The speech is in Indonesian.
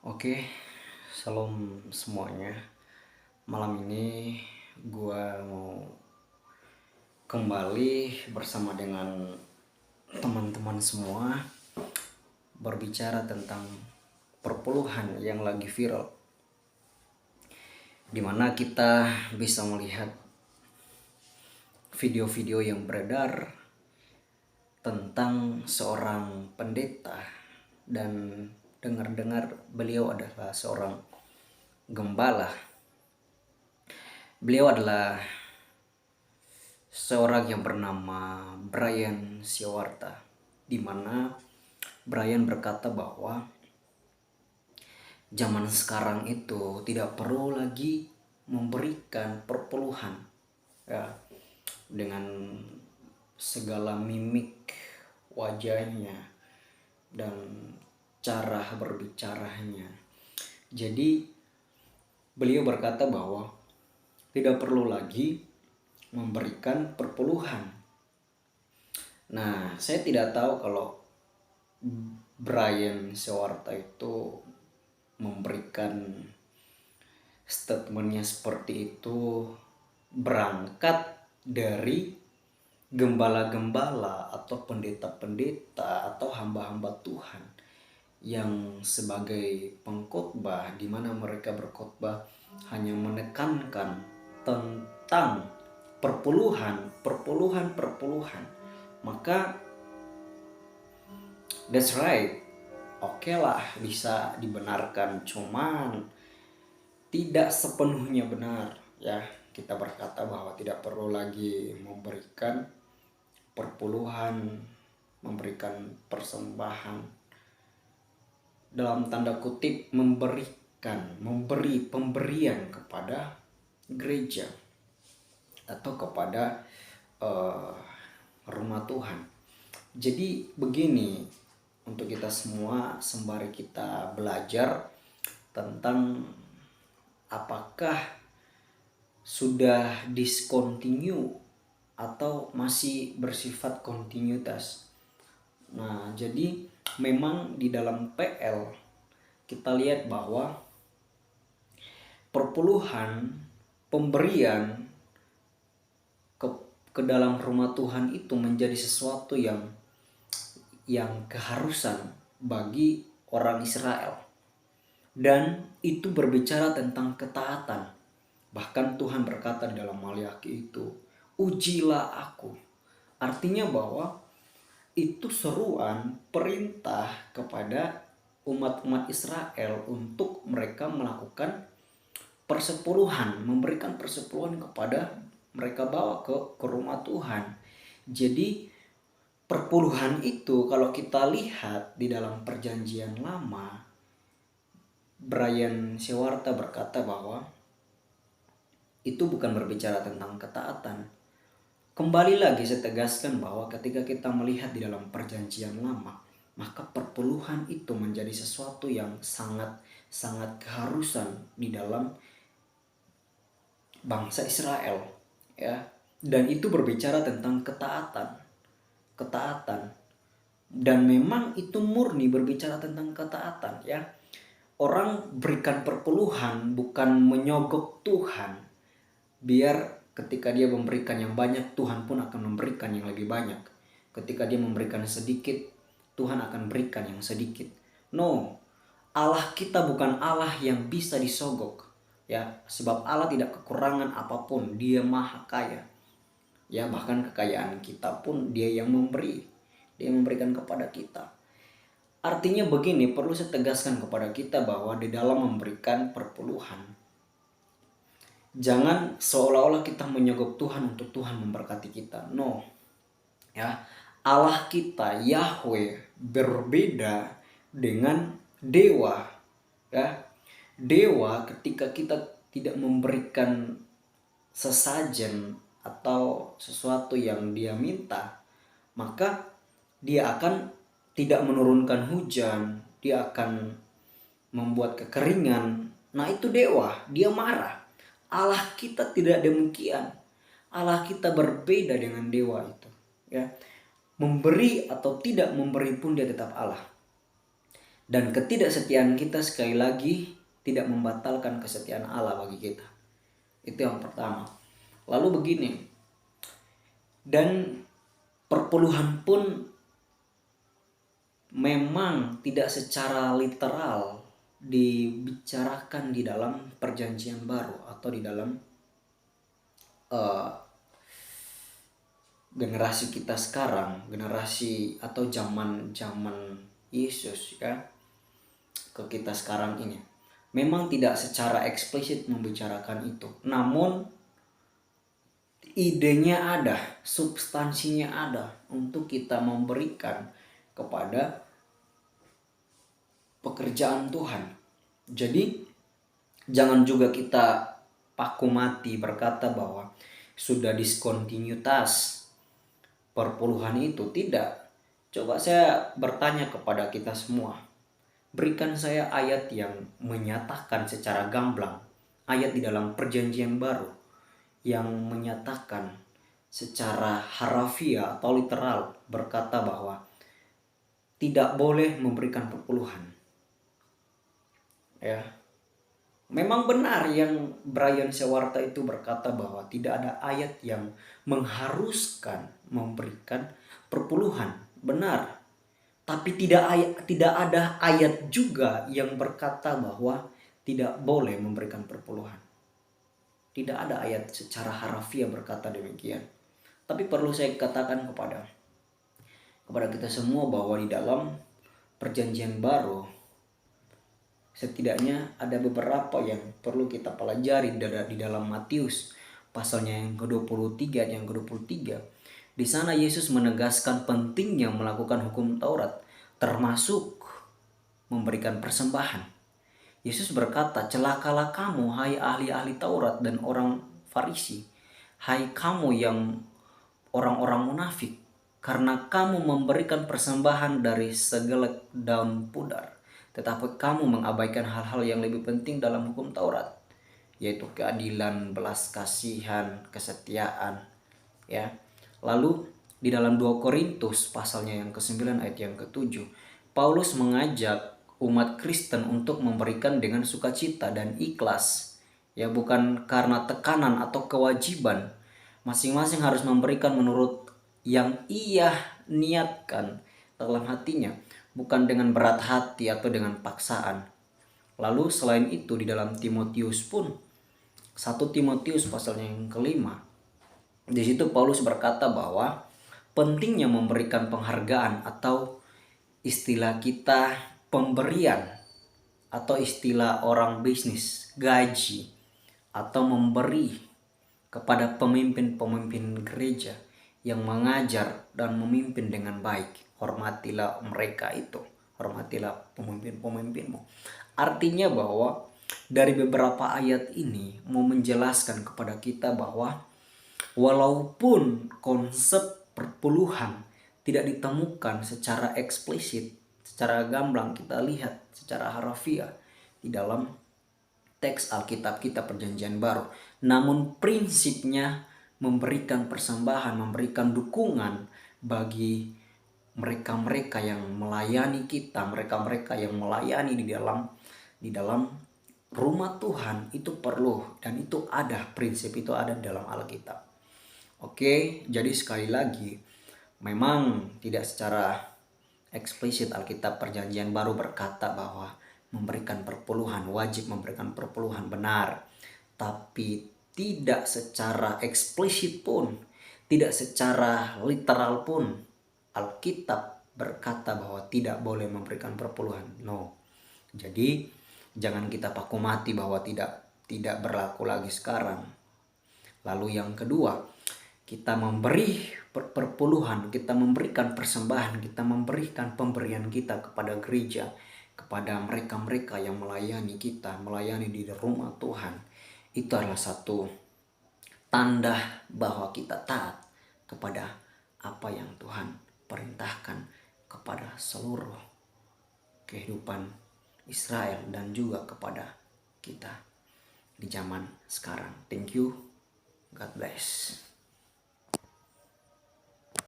Oke, salam semuanya. Malam ini gua mau kembali bersama dengan teman-teman semua berbicara tentang perpuluhan yang lagi viral, dimana kita bisa melihat video-video yang beredar tentang seorang pendeta, dan dengar-dengar beliau adalah seorang gembala. Beliau adalah seorang yang bernama Brian Siawarta, di mana Brian berkata bahwa zaman sekarang itu tidak perlu lagi memberikan perpuluhan, ya, dengan segala mimik wajahnya dan cara berbicaranya. Jadi beliau berkata bahwa tidak perlu lagi memberikan perpuluhan. Nah, saya tidak tahu kalau Brian Siawarta itu memberikan statementnya seperti itu berangkat dari gembala-gembala atau pendeta-pendeta atau hamba-hamba Tuhan yang sebagai pengkhotbah, di mana mereka berkhotbah hanya menekankan tentang perpuluhan. Maka that's right, oke lah, bisa dibenarkan, cuman tidak sepenuhnya benar, ya. Kita berkata bahwa tidak perlu lagi memberikan perpuluhan, memberikan persembahan, dalam tanda kutip memberi pemberian kepada gereja atau kepada rumah Tuhan. Jadi begini, untuk kita semua sembari kita belajar tentang apakah sudah discontinue atau masih bersifat kontinuitas. Nah, jadi memang di dalam PL kita lihat bahwa perpuluhan, pemberian ke dalam rumah Tuhan itu menjadi sesuatu yang keharusan bagi orang Israel. Dan itu berbicara tentang ketaatan. Bahkan Tuhan berkata di dalam Maliaki itu, ujilah aku. Artinya bahwa itu seruan perintah kepada umat-umat Israel untuk mereka melakukan persepuluhan, memberikan persepuluhan kepada mereka bawa ke rumah Tuhan. Jadi perpuluhan itu kalau kita lihat di dalam perjanjian lama, Brian Siawarta berkata bahwa itu bukan berbicara tentang ketaatan. Kembali lagi saya tegaskan bahwa ketika kita melihat di dalam perjanjian lama, maka perpuluhan itu menjadi sesuatu yang sangat keharusan di dalam bangsa Israel, ya. Dan itu berbicara tentang ketaatan. Dan memang itu murni berbicara tentang ketaatan, ya. Orang berikan perpuluhan bukan menyogok Tuhan, biar ketika dia memberikan yang banyak, Tuhan pun akan memberikan yang lebih banyak. Ketika dia memberikan sedikit, Tuhan akan berikan yang sedikit. No, Allah kita bukan Allah yang bisa disogok, ya. Sebab Allah tidak kekurangan apapun, Dia maha kaya, ya. Bahkan kekayaan kita pun Dia yang memberi, Dia memberikan kepada kita. Artinya begini, perlu saya tegaskan kepada kita bahwa di dalam memberikan perpuluhan, jangan seolah-olah kita menyogok Tuhan untuk Tuhan memberkati kita. No, ya. Allah kita Yahweh berbeda dengan dewa, ya. Dewa ketika kita tidak memberikan sesajen atau sesuatu yang dia minta, maka dia akan tidak menurunkan hujan, dia akan membuat kekeringan. Nah, itu dewa, dia marah. Allah kita tidak demikian. Allah kita berbeda dengan dewa itu, ya. Memberi atau tidak memberi pun Dia tetap Allah. Dan ketidaksetiaan kita sekali lagi tidak membatalkan kesetiaan Allah bagi kita. Itu yang pertama. Lalu begini, dan perpuluhan pun memang tidak secara literal dibicarakan di dalam perjanjian baru atau di dalam generasi kita sekarang, generasi atau zaman Yesus ya, ke kita sekarang ini. Memang tidak secara eksplisit membicarakan itu. Namun idenya ada, substansinya ada untuk kita memberikan kepada pekerjaan Tuhan. Jadi jangan juga kita paku mati berkata bahwa sudah diskontinuitas perpuluhan itu. Tidak. Coba saya bertanya kepada kita semua. Berikan saya ayat yang menyatakan secara gamblang, ayat di dalam perjanjian baru yang menyatakan secara harafiah atau literal berkata bahwa tidak boleh memberikan perpuluhan. Ya. Memang benar yang Brian Sewarta itu berkata bahwa tidak ada ayat yang mengharuskan memberikan perpuluhan. Benar. Tapi tidak ada ayat juga yang berkata bahwa tidak boleh memberikan perpuluhan. Tidak ada ayat secara harafiah berkata demikian. Tapi perlu saya katakan kepada kita semua bahwa di dalam perjanjian baru setidaknya ada beberapa yang perlu kita pelajari di dalam Matius pasalnya yang ke-23 yang ke-23. Di sana Yesus menegaskan pentingnya melakukan hukum Taurat, termasuk memberikan persembahan. Yesus berkata, "Celakalah kamu, hai ahli-ahli Taurat dan orang Farisi, hai kamu yang orang-orang munafik, karena kamu memberikan persembahan dari segelek daun pudar, tetapi kamu mengabaikan hal-hal yang lebih penting dalam hukum Taurat, yaitu keadilan, belas kasihan, kesetiaan." Ya. Lalu di dalam 2 Korintus pasalnya yang ke-9 ayat yang ke-7, Paulus mengajak umat Kristen untuk memberikan dengan sukacita dan ikhlas. Ya, bukan karena tekanan atau kewajiban. Masing-masing harus memberikan menurut yang ia niatkan dalam hatinya, bukan dengan berat hati atau dengan paksaan. Lalu selain itu di dalam Timotius pun 1 Timotius pasalnya yang ke-5, di situ Paulus berkata bahwa pentingnya memberikan penghargaan atau istilah kita pemberian atau istilah orang bisnis gaji atau memberi kepada pemimpin-pemimpin gereja yang mengajar dan memimpin dengan baik. Hormatilah mereka itu, hormatilah pemimpin-pemimpinmu. Artinya bahwa dari beberapa ayat ini mau menjelaskan kepada kita bahwa walaupun konsep perpuluhan tidak ditemukan secara eksplisit, secara gamblang kita lihat secara harafiah di dalam teks Alkitab kita perjanjian baru, namun prinsipnya memberikan persembahan, memberikan dukungan bagi mereka-mereka yang melayani kita, mereka-mereka yang melayani di dalam rumah Tuhan itu perlu, dan itu ada, prinsip itu ada di dalam Alkitab. Oke, jadi sekali lagi, memang tidak secara eksplisit Alkitab perjanjian baru berkata bahwa memberikan perpuluhan, wajib memberikan perpuluhan, benar. Tapi tidak secara eksplisit pun, tidak secara literal pun Alkitab berkata bahwa tidak boleh memberikan perpuluhan. No. Jadi jangan kita paku mati bahwa tidak berlaku lagi sekarang. Lalu yang kedua, kita memberi perpuluhan, kita memberikan persembahan, kita memberikan pemberian kita kepada gereja, kepada mereka-mereka yang melayani kita, melayani di rumah Tuhan. Itu adalah satu tanda bahwa kita taat kepada apa yang Tuhan perintahkan kepada seluruh kehidupan Israel dan juga kepada kita di zaman sekarang. Thank you. God bless.